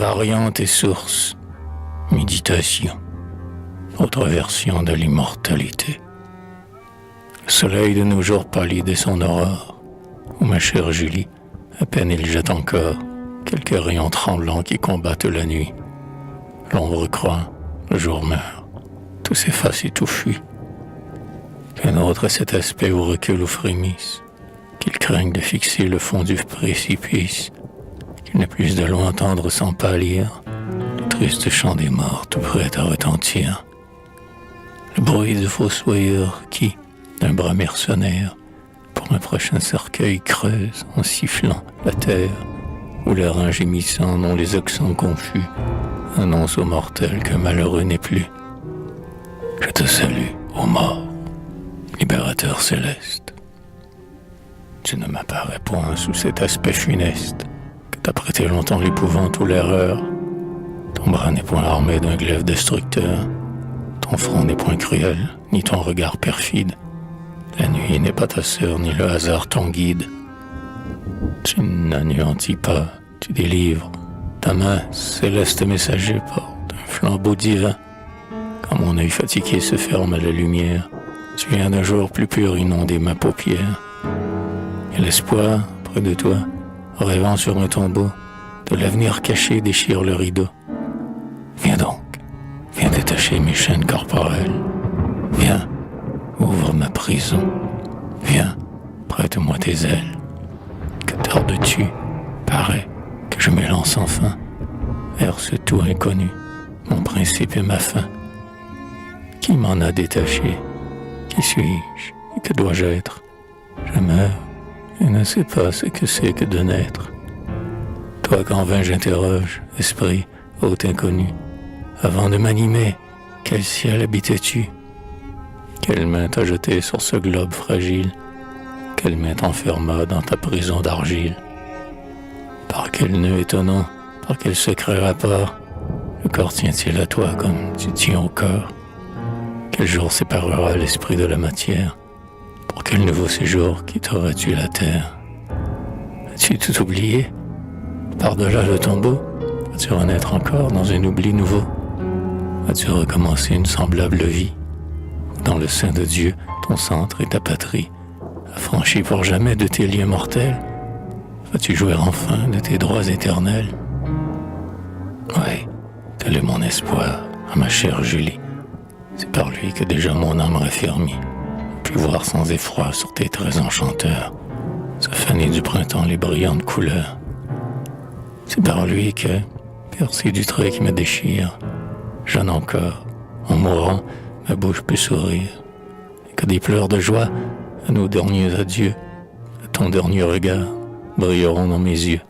variante et source, méditation, autre version de l'immortalité. Le soleil de nos jours pâlit de son aurore, où ma chère Julie, à peine il jette encore quelques rayons tremblants qui combattent la nuit. L'ombre croît, le jour meurt, tout s'efface et tout fuit. Qu'un autre est cet aspect où recule ou frémisse, qu'il craigne de fixer le fond du précipice, qu'il ne puisse de loin entendre sans pâlir le triste chant des morts tout prêt à retentir. Le bruit du fossoyeur qui, d'un bras mercenaire, pour un prochain cercueil creuse en sifflant la terre, où l'air un gémissant dont les accents confus annonce aux mortels qu'un malheureux n'est plus. Je te salue, ô mort, libérateur céleste. Tu ne m'apparais point sous cet aspect funeste que t'a prêté longtemps l'épouvante ou l'erreur. Ton bras n'est point armé d'un glaive destructeur, ton front n'est point cruel, ni ton regard perfide. La nuit n'est pas ta sœur, ni le hasard ton guide. Tu n'anéantis pas, tu délivres. Ta main, céleste messager, porte un flambeau divin. Quand mon œil fatigué se ferme à la lumière, tu viens d'un jour plus pur inonder ma paupière. Et l'espoir, près de toi, rêvant sur un tombeau, de l'avenir caché déchire le rideau. Viens donc, viens détacher mes chaînes corporelles. Viens, ouvre ma prison. Viens, prête-moi tes ailes. Que tardes-tu, paraît, que je m'élance enfin vers ce tout inconnu, mon principe et ma fin. Qui m'en a détaché? Qui suis-je et que dois-je être? Je meurs et ne sais pas ce que c'est que de naître. Toi qu'en vain j'interroge, esprit, hôte inconnu, avant de m'animer, quel ciel habitais-tu? Quelle main t'a jeté sur ce globe fragile? Quelle main t'enferma dans ta prison d'argile? Par quel nœud étonnant, par quel secret rapport, le corps tient-il à toi comme tu tiens au corps? Quel jour séparera l'esprit de la matière? Pour quel nouveau séjour quitteras-tu la terre? As-tu tout oublié? Par-delà le tombeau, vas-tu renaître encore dans un oubli nouveau? Vas-tu recommencer une semblable vie? Dans le sein de Dieu, ton centre et ta patrie, affranchi pour jamais de tes liens mortels, vas-tu jouir enfin de tes droits éternels? Oui, tel est mon espoir, à ma chère Julie. C'est par lui que déjà mon âme raffermie, puis voir sans effroi sur tes traits enchanteurs, se faner du printemps les brillantes couleurs. C'est par lui que, percé du trait qui me déchire, jeune encore, en mourant, ma bouche peut sourire, et que des pleurs de joie, à nos derniers adieux, à ton dernier regard, brilleront dans mes yeux.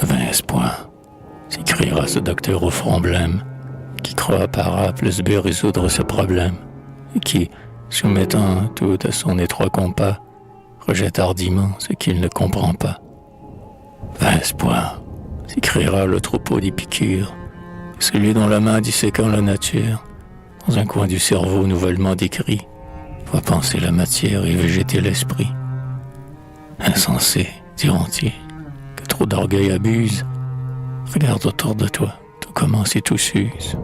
De vain espoir, s'écriera ce docteur au front blême, qui croit par Applesby résoudre ce problème, et qui, soumettant tout à son étroit compas, rejette hardiment ce qu'il ne comprend pas. Vain espoir, s'écriera le troupeau d'Épicure, celui dont la main disséquant la nature, dans un coin du cerveau nouvellement décrit, va penser la matière et végéter l'esprit. Insensé, diront-ils, que trop d'orgueil abuse. Regarde autour de toi, tout commence et tout s'use.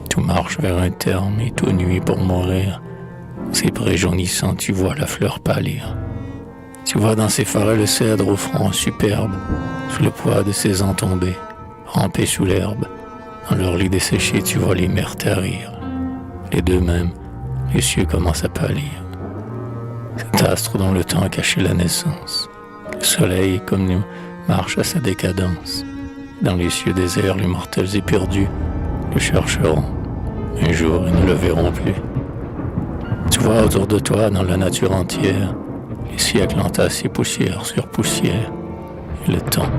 Tout marche vers un terme et tout nuit pour mourir. Ces prés jaunissants, tu vois la fleur pâlir. Tu vois dans ces forêts le cèdre au front superbe, sous le poids de ses ans tombés, ramper sous l'herbe. Dans leur lit desséché, tu vois les mers tarir. Les deux mêmes, les cieux commencent à pâlir. Cet astre dont le temps a caché la naissance. Le soleil, comme nous, marche à sa décadence. Dans les cieux déserts, les mortels éperdus le chercheront. Un jour, ils ne le verront plus. Tu vois autour de toi, dans la nature entière, les siècles entassés poussière sur poussière. Et le temps,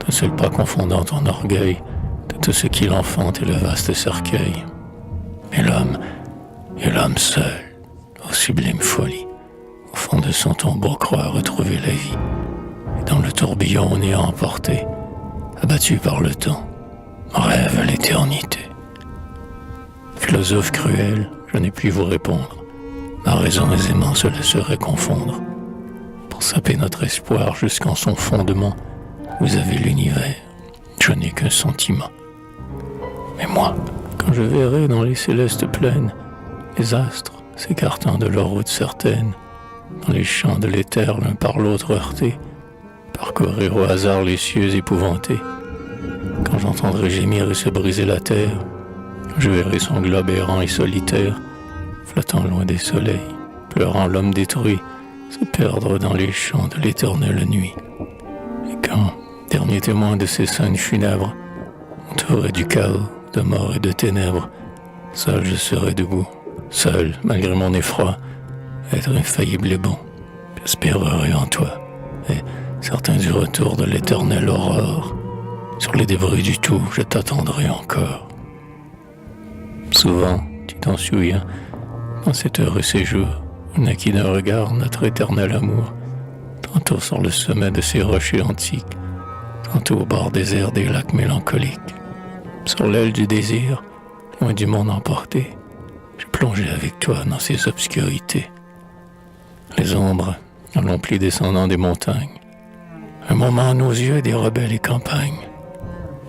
d'un seul pas confondant ton orgueil de tout ce qu'il enfante et le vaste cercueil. Et l'homme seul, aux sublimes folies, au fond de son tombeau croit retrouver la vie. Et dans le tourbillon on est emporté, abattu par le temps, rêve l'éternité. Philosophe cruel, je n'ai pu vous répondre. Ma raison aisément se laisserait confondre. Pour saper notre espoir jusqu'en son fondement, vous avez l'univers. Je n'ai qu'un sentiment. Mais moi, quand je verrai dans les célestes plaines les astres s'écartant de leur route certaine, dans les champs de l'éther l'un par l'autre heurtés, parcourir au hasard les cieux épouvantés, quand j'entendrai gémir et se briser la terre, je verrai son globe errant et solitaire, flottant loin des soleils, pleurant l'homme détruit, se perdre dans les champs de l'éternelle nuit. Et quand, dernier témoin de ces scènes funèbres, entouré du chaos, de mort et de ténèbres, seul je serai debout, seul, malgré mon effroi, être infaillible et bon, j'espérerai en toi, et certain du retour de l'éternelle aurore, sur les débris du tout, je t'attendrai encore. Souvent, tu t'en souviens, dans cet heureux séjour, où naquit d'un regard notre éternel amour, tantôt sur le sommet de ces rochers antiques, tantôt au bord désert des lacs mélancoliques. Sur l'aile du désir, loin du monde emporté, je plongeais avec toi dans ces obscurités. Les ombres, en long pli descendant des montagnes, un moment à nos yeux dérobait les campagnes.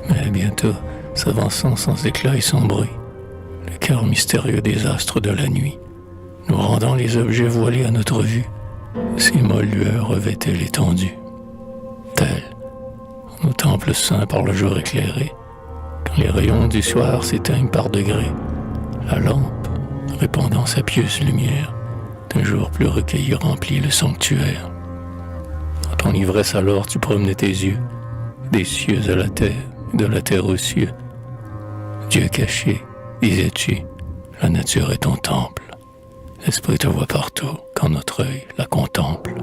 Mais bientôt, s'avançant sans éclat et sans bruit, le cœur mystérieux des astres de la nuit, nous rendant les objets voilés à notre vue, ces molles lueurs revêtaient l'étendue. Tels, en nos temples saints par le jour éclairé, quand les rayons du soir s'éteignent par degrés, la lampe, répandant sa pieuse lumière, d'un jour plus recueilli remplit le sanctuaire. Dans ton ivresse alors tu promenais tes yeux, des cieux à la terre, de la terre aux cieux. Dieu caché, disais-tu, la nature est ton temple. L'esprit te voit partout quand notre œil la contemple.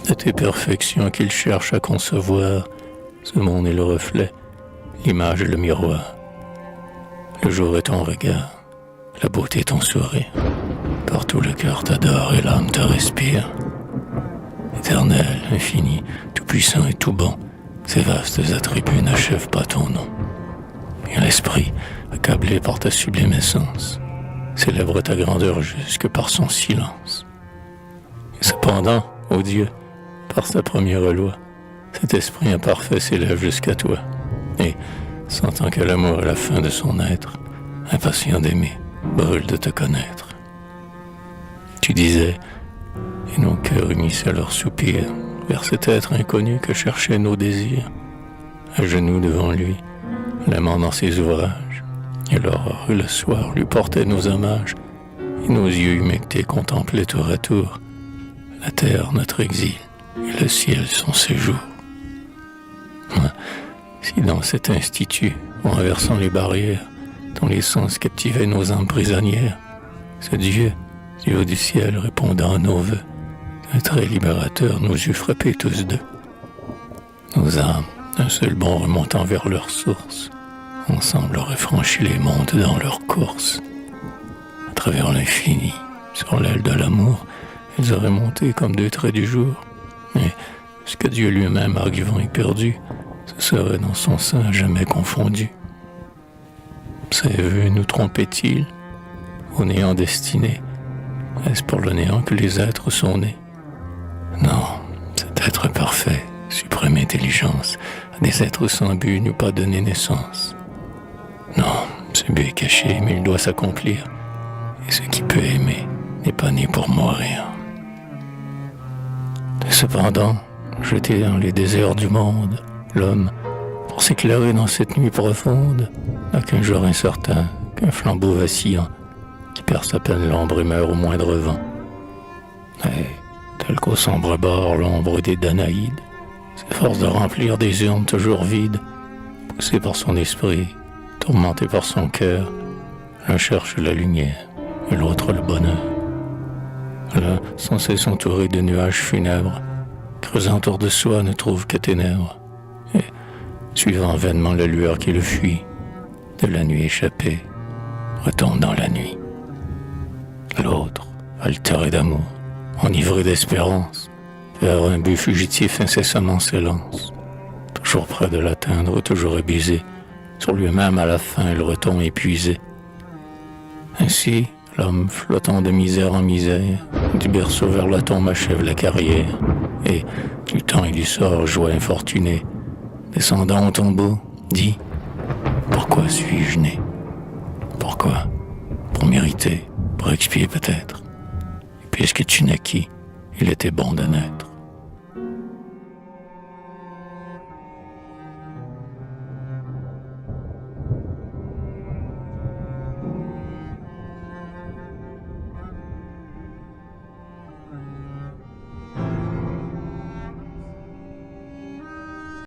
De tes perfections qu'il cherche à concevoir, ce monde est le reflet, l'image est le miroir. Le jour est ton regard, la beauté est ton sourire. Partout le cœur t'adore et l'âme te respire. Éternel, infini, tout puissant et tout bon, ces vastes attributs n'achèvent pas ton nom. Et l'esprit, accablé par ta sublime essence, célèbre ta grandeur jusque par son silence. Et cependant, ô Dieu, par sa première loi, cet esprit imparfait s'élève jusqu'à toi, et, sentant que l'amour est la fin de son être, impatient d'aimer, brûle de te connaître. Tu disais, et nos cœurs unissaient leurs soupirs vers cet être inconnu que cherchaient nos désirs, à genoux devant lui, l'aimant dans ses ouvrages, et l'aurore et le soir lui portaient nos hommages, et nos yeux humectés contemplaient tour à tour la terre, notre exil, et le ciel, son séjour. Si dans cet institut, en inversant les barrières, dont les sens captivaient nos âmes prisonnières, ce Dieu, Dieu du ciel, répondant à nos vœux, un trait libérateur nous eût frappés tous deux. Nos âmes, d'un seul bond remontant vers leur source, ensemble auraient franchi les mondes dans leur course. À travers l'infini, sur l'aile de l'amour, elles auraient monté comme deux traits du jour. Et ce que Dieu lui-même, arguant et perdu, se serait dans son sein à jamais confondu. Ces vœux nous trompaient-ils, au néant destiné? Est-ce pour le néant que les êtres sont nés? Non, cet être parfait, suprême intelligence, à des êtres sans but n'eût pas donné naissance. Non, ce but est caché, mais il doit s'accomplir. Et ce qui peut aimer n'est pas né pour mourir. Et cependant, jeté dans les déserts du monde, l'homme, pour s'éclairer dans cette nuit profonde, n'a qu'un jour incertain, qu'un flambeau vacillant, qui perce à peine l'ombre et meurt au moindre vent. Et, tel qu'au sombre bord l'ombre des Danaïdes, s'efforce de remplir des urnes toujours vides, poussé par son esprit, tourmenté par son cœur, l'un cherche la lumière et l'autre le bonheur. L'un, sans cesse entouré de nuages funèbres, creusant autour de soi, ne trouve que ténèbres, et, suivant vainement la lueur qui le fuit, de la nuit échappée, retombe dans la nuit. L'autre, altéré d'amour, enivré d'espérance, vers un but fugitif incessamment s'élance, toujours près de l'atteindre, toujours abusé, sur lui-même à la fin il retombe épuisé. Ainsi, l'homme flottant de misère en misère, du berceau vers la tombe achève la carrière, et, du temps et du sort, joie infortunée, descendant au tombeau, dis, pourquoi suis-je né? Pourquoi? Pour mériter, pour expier peut-être. Et puisque tu naquis, il était bon de naître.